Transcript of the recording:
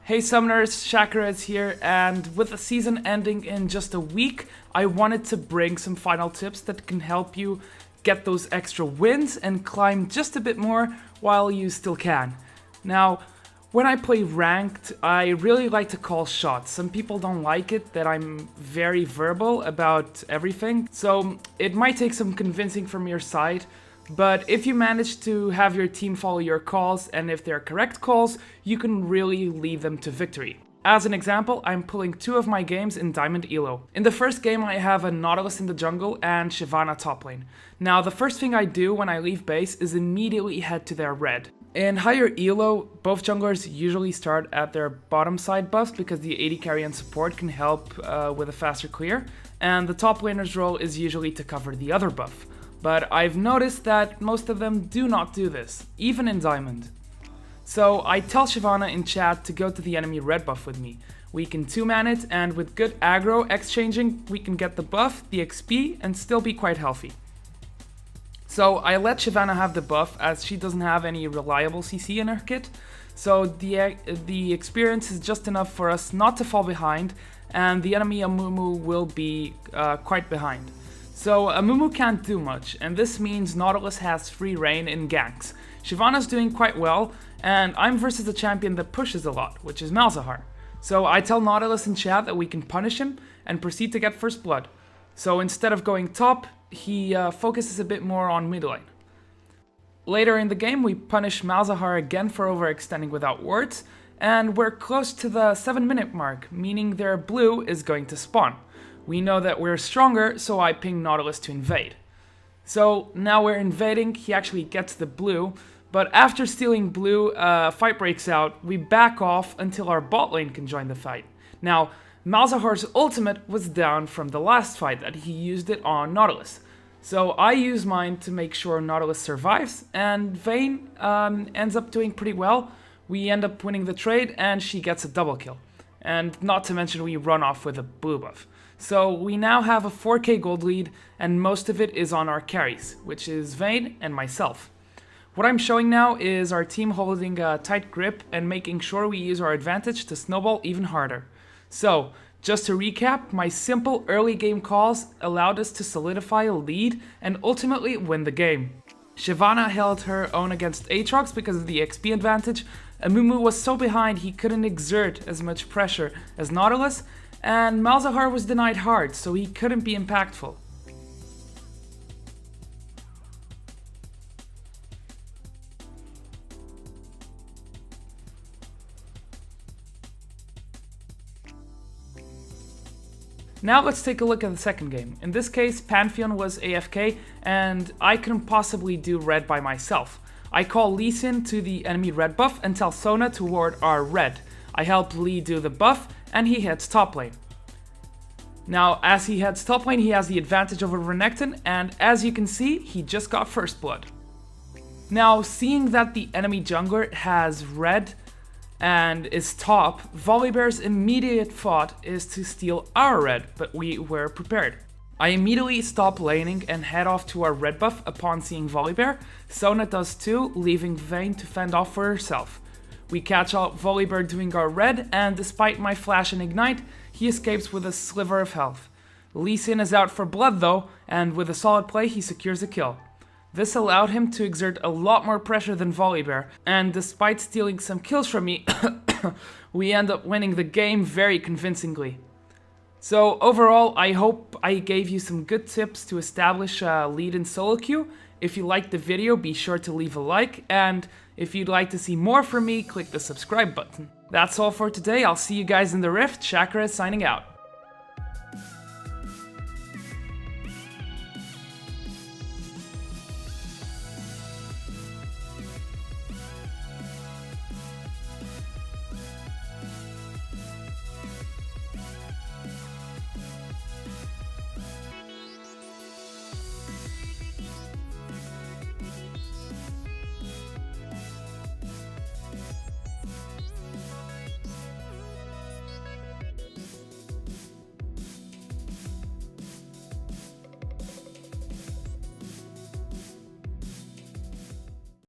Hey Summoners, Shakarez here, and with the season ending in just a week, I wanted to bring some final tips that can help you get those extra wins and climb just a bit more while you still can. Now, when I play ranked, I really like to call shots. Some people don't like it that I'm very verbal about everything, so it might take some convincing from your side. But if you manage to have your team follow your calls, and if they're correct calls, you can really lead them to victory. As an example, I'm pulling 2 of my games in Diamond Elo. In the first game I have a Nautilus in the jungle and Shyvana top lane. Now the first thing I do when I leave base is immediately head to their red. In higher elo, both junglers usually start at their bottom side buffs because the AD carry and support can help with a faster clear, and the top laner's role is usually to cover the other buff. But I've noticed that most of them do not do this, even in Diamond. So I tell Shyvana in chat to go to the enemy red buff with me. We can 2-man it, and with good aggro exchanging, we can get the buff, the XP, and still be quite healthy. So I let Shyvana have the buff as she doesn't have any reliable CC in her kit, so the experience is just enough for us not to fall behind, and the enemy Amumu will be quite behind. So Amumu can't do much, and this means Nautilus has free reign in ganks. Shyvana's doing quite well, and I'm versus a champion that pushes a lot, which is Malzahar. So I tell Nautilus in chat that we can punish him and proceed to get first blood. So instead of going top, he focuses a bit more on mid lane. Later in the game we punish Malzahar again for overextending without wards, and we're close to the 7-minute mark, meaning their blue is going to spawn. We know that we're stronger, so I ping Nautilus to invade. So now we're invading, he actually gets the blue, but after stealing blue, fight breaks out, we back off until our bot lane can join the fight. Now, Malzahar's ultimate was down from the last fight that he used it on Nautilus. So I use mine to make sure Nautilus survives, and Vayne ends up doing pretty well. We end up winning the trade, and she gets a double kill. And not to mention we run off with a blue buff. So we now have a 4k gold lead, and most of it is on our carries, which is Vayne and myself. What I'm showing now is our team holding a tight grip and making sure we use our advantage to snowball even harder. So, just to recap, my simple early game calls allowed us to solidify a lead and ultimately win the game. Shyvana held her own against Aatrox because of the XP advantage, Amumu was so behind he couldn't exert as much pressure as Nautilus, and Malzahar was denied hard, so he couldn't be impactful. Now let's take a look at the second game. In this case, Pantheon was AFK, and I couldn't possibly do red by myself. I call Lee Sin to the enemy red buff and tell Sona to ward our red. I help Lee do the buff, and he heads top lane. Now, as he heads top lane, he has the advantage over Renekton, and as you can see, he just got first blood. Now, seeing that the enemy jungler has red and is top, Volibear's immediate thought is to steal our red, but we were prepared. I immediately stop laning and head off to our red buff upon seeing Volibear. Sona does too, leaving Vayne to fend off for herself. We catch out Volibear doing our red, and despite my flash and ignite, he escapes with a sliver of health. Lee Sin is out for blood though, and with a solid play he secures a kill. This allowed him to exert a lot more pressure than Volibear, and despite stealing some kills from me, we end up winning the game very convincingly. So overall, I hope I gave you some good tips to establish a lead in solo queue. If you liked the video, be sure to leave a like, and if you'd like to see more from me, click the subscribe button. That's all for today, I'll see you guys in the Rift. Shakarez signing out.